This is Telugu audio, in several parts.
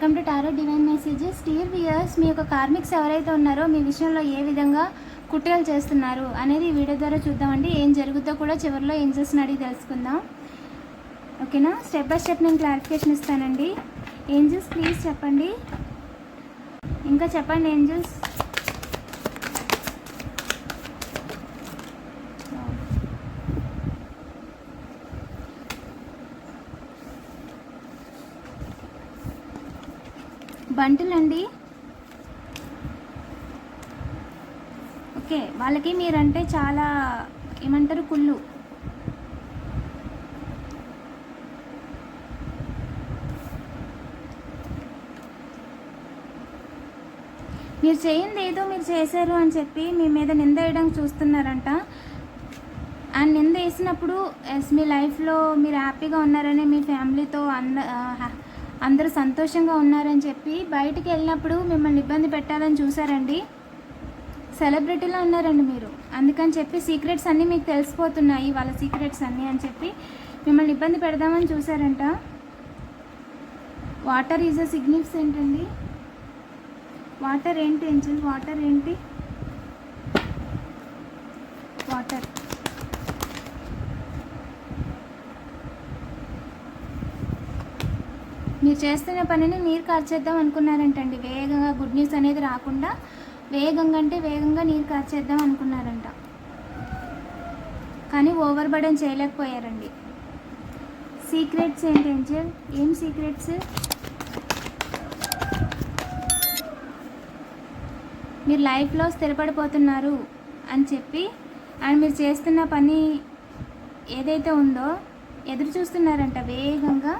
Welcome to tarot divine messages. Dear viewers, మీ యొక్క కార్మిక్స్ ఎవరైతే ఉన్నారో మీ విషయంలో ఏ విధంగా కుట్రలు చేస్తున్నారు అనేది ఈ వీడియో ద్వారా చూద్దామండి. ఏం జరుగుతుందో కూడా చివరిలో ఏంజల్స్ని అడిగి తెలుసుకుందాం. ఓకేనా? స్టెప్ బై స్టెప్ నేను క్లారిఫికేషన్ ఇస్తానండి. ఏంజల్స్ ప్లీజ్ చెప్పండి, ఇంకా చెప్పండి ఏంజల్స్. బంటులండి. ఓకే, వాళ్ళకి మీరంటే చాలా ఏమంటారు, కుళ్ళు. మీరు చేయింది ఏదో మీరు చేశారు అని చెప్పి మీ మీద నింద వేయడానికి చూస్తున్నారంట. అండ్ నింద వేసినప్పుడు మీ లైఫ్లో మీరు హ్యాపీగా ఉన్నారని, మీ ఫ్యామిలీతో అందరూ సంతోషంగా ఉన్నారని చెప్పి బయటికి వెళ్ళినప్పుడు మిమ్మల్ని ఇబ్బంది పెట్టాలని చూసారండి. సెలబ్రిటీలో ఉన్నారండి మీరు, అందుకని చెప్పి సీక్రెట్స్ అన్నీ మీకు తెలిసిపోతున్నాయి, వాళ్ళ సీక్రెట్స్ అన్నీ అని చెప్పి మిమ్మల్ని ఇబ్బంది పెడదామని చూసారంట. వాటర్ ఈజ్ అ సిగ్నిఫికెంట్ అండి. వాటర్ ఏంటి ఏంజల్? వాటర్ ఏంటి? వాటర్ మీరు చేస్తున్న పనిని నీరు కార్చేద్దాం అనుకున్నారంటండి. వేగంగా గుడ్ న్యూస్ అనేది రాకుండా వేగంగా అంటే వేగంగా నీరు కార్చేద్దాం అనుకున్నారంట, కానీ ఓవర్ బర్డెన్ చేయలేకపోయారండి. సీక్రెట్స్ ఏంటి ఏంజల్? ఏం సీక్రెట్స్? మీరు లైఫ్లో స్థిరపడిపోతున్నారు అని చెప్పి అండ్ మీరు చేస్తున్న పని ఏదైతే ఉందో ఎదురు చూస్తున్నారంట. వేగంగా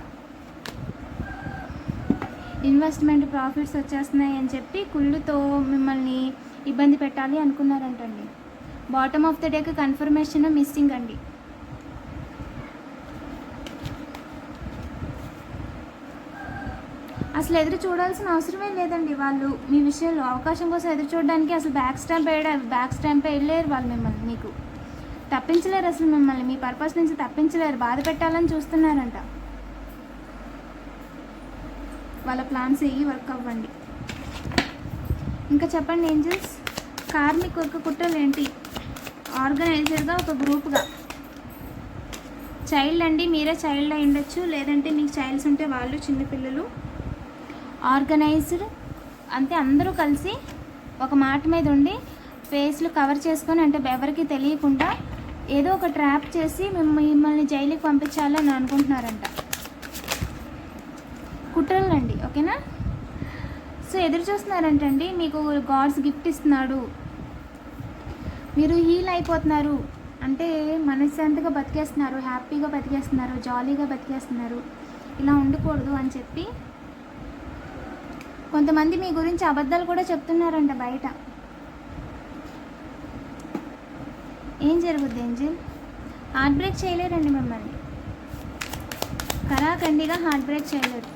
ఇన్వెస్ట్మెంట్ ప్రాఫిట్స్ వచ్చేస్తున్నాయి అని చెప్పి కుళ్ళుతో మిమ్మల్ని ఇబ్బంది పెట్టాలి అనుకున్నారంటండి. బాటమ్ ఆఫ్ ద డేకి కన్ఫర్మేషన్ మిస్సింగ్ అండి. అసలు ఎదురు చూడాల్సిన అవసరమే లేదండి. వాళ్ళు మీ విషయంలో అవకాశం కోసం ఎదురు చూడడానికి అసలు బ్యాక్ స్టాంప్ వెళ్ళలేరు వాళ్ళు. మిమ్మల్ని మీకు తప్పించలేరు, అసలు మిమ్మల్ని మీ పర్పస్ నుంచి తప్పించలేరు. బాధ పెట్టాలని చూస్తున్నారంట. వాళ్ళ ప్లాన్స్ ఏవి వర్క్ అవ్వండి. ఇంకా చెప్పండి ఏంజల్స్. కార్మిక్ వర్క్ కుట్రలు ఏంటి? ఆర్గనైజర్గా ఒక గ్రూప్గా చైల్డ్ అండి. మీరే చైల్డ్ అయి ఉండొచ్చు, లేదంటే మీకు చైల్డ్స్ ఉంటే వాళ్ళు చిన్నపిల్లలు. ఆర్గనైజ్డ్ అంటే అందరూ కలిసి ఒక మాట మీద ఉండి ఫేస్లు కవర్ చేసుకొని, అంటే ఎవరికి తెలియకుండా ఏదో ఒక ట్రాప్ చేసి మిమ్మల్ని జైలుకి పంపించాలని అనుకుంటున్నారంట. కుట్రలు అండి. ఓకేనా? సో ఎదురు చూస్తున్నారంటండి. మీకు గాడ్స్ గిఫ్ట్ ఇస్తున్నాడు, మీరు హీల్ అయిపోతున్నారు, అంటే మనశ్శాంతిగా బతికేస్తున్నారు, హ్యాపీగా బతికేస్తున్నారు, జాలీగా బతికేస్తున్నారు. ఇలా ఉండకూడదు అని చెప్పి కొంతమంది మీ గురించి అబద్ధాలు కూడా చెప్తున్నారంట బయట. ఏం జరుగుద్ది ఏంజల్? హార్ట్ బ్రేక్ చేయలేరండి మిమ్మల్ని, కరాఖండిగా హార్ట్ బ్రేక్ చేయలేరు.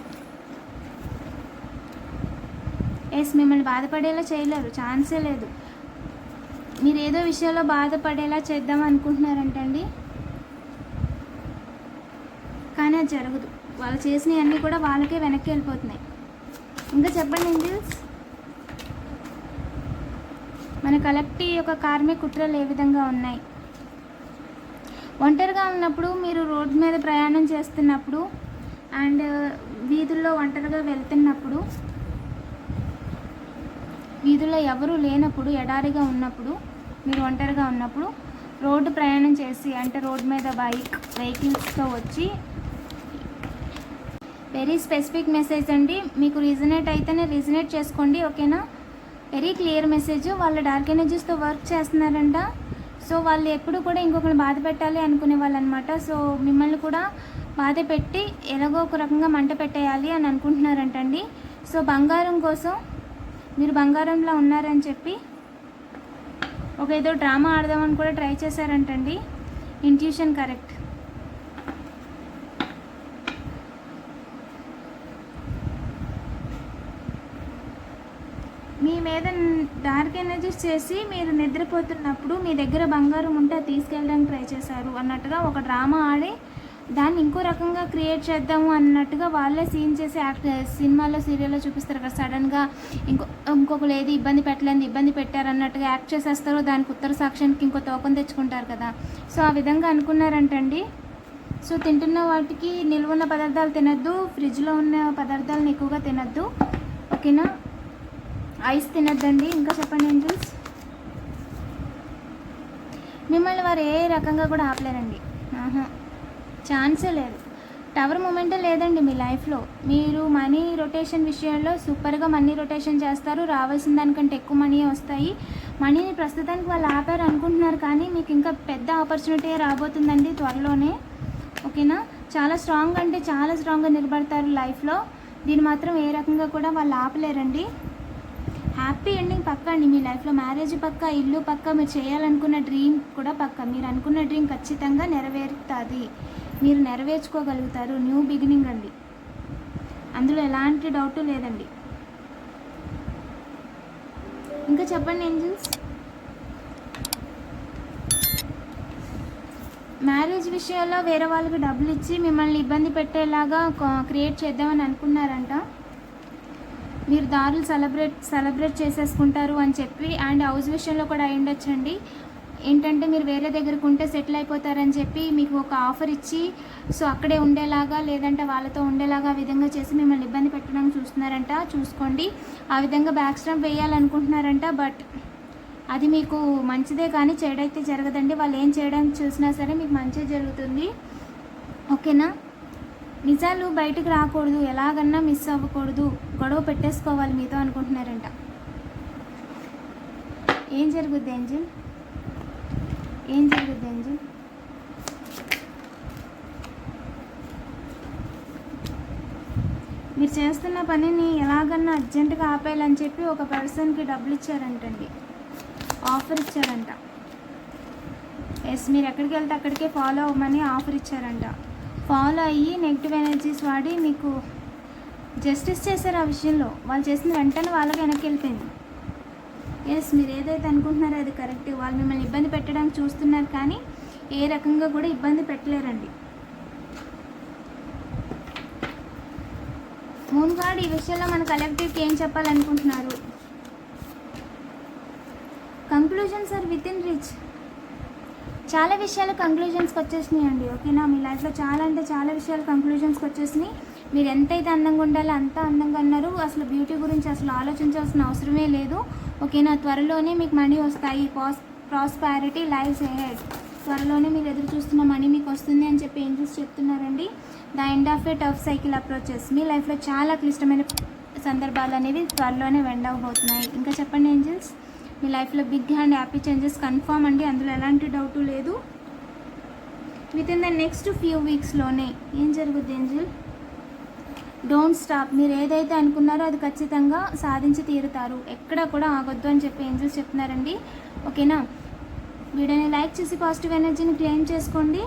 మిమ్మల్ని బాధపడేలా చేయలేరు, ఛాన్సే లేదు. మీరు ఏదో విషయంలో బాధపడేలా చేద్దాం అనుకుంటున్నారంటండి, కానీ అది జరగదు. వాళ్ళు చేసినవన్నీ కూడా వాళ్ళకే వెనక్కి వెళ్ళిపోతున్నాయి. ఇంకా చెప్పండి ఏంజల్స్. మన కలెక్టివ్ యొక్క కార్మిక కుట్రలు ఏ విధంగా ఉన్నాయి? ఒంటరిగా ఉన్నప్పుడు, మీరు రోడ్డు మీద ప్రయాణం చేస్తున్నప్పుడు అండ్ వీధుల్లో ఒంటరిగా వెళ్తున్నప్పుడు, వీధుల్లో ఎవరూ లేనప్పుడు, ఎడారిగా ఉన్నప్పుడు, మీరు ఒంటరిగా ఉన్నప్పుడు రోడ్డు ప్రయాణం చేసి, అంటే రోడ్డు మీద వెహికల్స్తో వచ్చి, వెరీ స్పెసిఫిక్ మెసేజ్ అండి. మీకు రీజనేట్ అయితేనే రీజనేట్ చేసుకోండి. ఓకేనా? Very clear message. వాళ్ళు డార్క్ ఎనర్జీస్తో వర్క్ చేస్తున్నారంట. సో వాళ్ళు ఎప్పుడు కూడా ఇంకొకరిని బాధ పెట్టాలి అనుకునే వాళ్ళు అనమాట. సో మిమ్మల్ని కూడా బాధ పెట్టి ఎలాగో ఒక రకంగా మంట పెట్టేయాలి అని అనుకుంటున్నారంటండి. సో బంగారం కోసం మీరు బంగారంలో ఉన్నారని చెప్పి ఒక ఏదో డ్రామా ఆడదామని కూడా ట్రై చేశారంటండి. Intuition correct. మీ మీద డార్క్ ఎనర్జీస్ చేసి మీరు నిద్రపోతున్నప్పుడు మీ దగ్గర బంగారం ఉంటే తీసుకెళ్ళడానికి ట్రై చేశారు అన్నట్టుగా ఒక డ్రామా ఆడి దాన్ని ఇంకో రకంగా క్రియేట్ చేద్దాము అన్నట్టుగా వాళ్ళే సీన్ చేసి సినిమాలో సీరియల్లో చూపిస్తారు కదా, సడన్గా ఇంకొకరు ఏది ఇబ్బంది పెట్టలేదు, ఇబ్బంది పెట్టారు అన్నట్టుగా యాక్ట్ చేసేస్తారు. దానికి ఉత్తర సాక్ష్యానికి ఇంకో తోకం తెచ్చుకుంటారు కదా. సో ఆ విధంగా అనుకున్నారంటండి. సో తింటున్న వాటికి నిల్వ ఉన్న పదార్థాలు తినద్దు, ఫ్రిడ్జ్లో ఉన్న పదార్థాలను ఎక్కువగా తినద్దు, ఓకేనా. ఐస్ తినద్దండి. ఇంకా చెప్పండి ఏంజల్స్. మిమ్మల్ని వారు ఏ రకంగా కూడా ఆపలేరండి. ఛాన్సే లేదు. టవర్ మూమెంటే లేదండి మీ లైఫ్లో. మీరు మనీ రొటేషన్ విషయంలో సూపర్గా మనీ రొటేషన్ చేస్తారు. రావాల్సిన దానికంటే ఎక్కువ మనీ వస్తాయి. మనీని ప్రస్తుతానికి వాళ్ళు ఆపారు అనుకుంటున్నారు, కానీ మీకు ఇంకా పెద్ద ఆపర్చునిటీ రాబోతుందండి త్వరలోనే, ఓకేనా. చాలా స్ట్రాంగ్ అంటే చాలా స్ట్రాంగ్గా నిలబడతారు లైఫ్లో. దీన్ని మాత్రం ఏ రకంగా కూడా వాళ్ళు ఆపలేరండి. హ్యాపీ ఎండింగ్ పక్క అండి మీ లైఫ్లో. మ్యారేజ్ పక్క, ఇల్లు పక్క, మీరు చేయాలనుకున్న డ్రీమ్ కూడా పక్క. మీరు అనుకున్న డ్రీమ్ ఖచ్చితంగా నెరవేరుతుంది, మీరు నెరవేర్చుకోగలుగుతారు. న్యూ బిగినింగ్ అండి, అందులో ఎలాంటి డౌట్ లేదండి. ఇంకా చెప్పండి ఏంజల్స్. మ్యారేజ్ విషయాల్లో వేరే వాళ్ళకి డబ్బులు ఇచ్చి మిమ్మల్ని ఇబ్బంది పెట్టేలాగా క్రియేట్ చేద్దామని అనుకున్నారంట. మీరు దారులు సెలబ్రేట్ చేసేసుకుంటారు అని చెప్పి, అండ్ హౌస్ విషయంలో కూడా అయి ఉండొచ్చండి. ఏంటంటే మీరు వేరే దగ్గరకు ఉంటే సెటిల్ అయిపోతారని చెప్పి మీకు ఒక ఆఫర్ ఇచ్చి, సో అక్కడే ఉండేలాగా లేదంటే వాళ్ళతో ఉండేలాగా ఆ విధంగా చేసి మిమ్మల్ని ఇబ్బంది పెట్టడానికి చూస్తున్నారంట. చూసుకోండి. ఆ విధంగా బ్యాక్ స్టాంప్ వేయాలనుకుంటున్నారంట. బట్ అది మీకు మంచిదే కానీ చెడైతే జరగదండి. వాళ్ళు ఏం చేయడానికి చూసినా సరే మీకు మంచి జరుగుతుంది, ఓకేనా. నిజాలు బయటకు రాకూడదు, ఎలాగన్నా మిస్ అవ్వకూడదు, గొడవ పెట్టేసుకోవాలి మీతో అనుకుంటున్నారంట. ఏం జరుగుద్ది ఏంజిల్? ఏం జరుగుద్ది ఏంజిల్? మీరు చేస్తున్న పనిని ఎలాగన్నా అర్జెంటుగా ఆపేయాలని చెప్పి ఒక పర్సన్కి డబ్బులు ఇచ్చారంటండి, ఆఫర్ ఇచ్చారంట. ఎస్, మీరు ఎక్కడికి వెళ్తే అక్కడికే ఫాలో అవ్వమని ఆఫర్ ఇచ్చారంట. ఫాలో అయ్యి నెగిటివ్ ఎనర్జీస్ వాడి మీకు జస్టిస్ చేశారు. ఆ విషయంలో వాళ్ళు చేసిన వెంటనే వాళ్ళకి వెనక్కి వెళ్ళిపోయింది. ఎస్, మీరు ఏదైతే అనుకుంటున్నారో అది కరెక్ట్. వాళ్ళు మిమ్మల్ని ఇబ్బంది పెట్టడానికి చూస్తున్నారు, కానీ ఏ రకంగా కూడా ఇబ్బంది పెట్టలేరండి. మూన్ గార్డ్ ఈ విషయంలో మన కలెక్టివ్కి ఏం చెప్పాలనుకుంటున్నారు? Conclusions are within reach. చాలా విషయాలు కంక్లూజన్స్కి వచ్చేసినాయి అండి, ఓకేనా. మీ లైఫ్లో చాలా అంటే చాలా విషయాలు కంక్లూజన్స్కి వచ్చేసినాయి. మీరు ఎంతైతే అందంగా ఉండాలో అంత అందంగా ఉన్నారు. అసలు బ్యూటీ గురించి అసలు ఆలోచించాల్సిన అవసరమే లేదు, ఓకేనా. త్వరలోనే మీకు మనీ వస్తాయి. Prosperity life head. త్వరలోనే మీరు ఎదురు చూస్తున్న మనీ మీకు వస్తుంది అని చెప్పి ఏంజల్స్ చెప్తున్నారండి. The end of a tough cycle approaches. మీ లైఫ్లో చాలా క్లిష్టమైన సందర్భాలు అనేవి త్వరలోనే వెండ్ అవ్వబోతున్నాయి. ఇంకా చెప్పండి ఏంజల్స్. మీ లైఫ్లో big and happy changes confirm అండి, అందులో ఎలాంటి డౌటు లేదు. Within the next few వీక్స్లోనే ఏం జరుగుద్ది ఏంజిల్? Don't stop. మీరు ఏదైతే అనుకున్నారో అది ఖచ్చితంగా సాధించి తీరుతారు. ఎక్కడ కూడా ఆగొద్దు అని చెప్పి ఏంజిల్స్ చెప్తున్నారండి, ఓకేనా. వీడియోని లైక్ చేసి పాజిటివ్ ఎనర్జీని క్లెయిమ్ చేసుకోండి.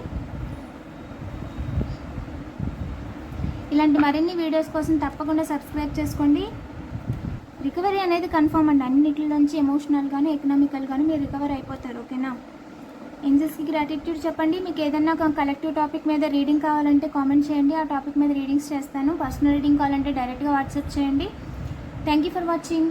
ఇలాంటి మరిన్ని వీడియోస్ కోసం తప్పకుండా సబ్స్క్రైబ్ చేసుకోండి. రికవరీ అనేది కన్ఫర్మ్ అండి. అన్నింటిలోంచి ఎమోషనల్గాను ఎకనామికల్గాను మీరు రికవర్ అయిపోతారు, ఓకేనా. ఏంజల్స్కి గ్రాటిట్యూడ్ చెప్పండి. మీకు ఏదన్నా కలెక్టివ్ టాపిక్ మీద రీడింగ్ కావాలంటే కామెంట్ చేయండి, ఆ టాపిక్ మీద రీడింగ్స్ చేస్తాను. పర్సనల్ రీడింగ్ కావాలంటే డైరెక్ట్గా వాట్సాప్ చేయండి. Thank you for watching.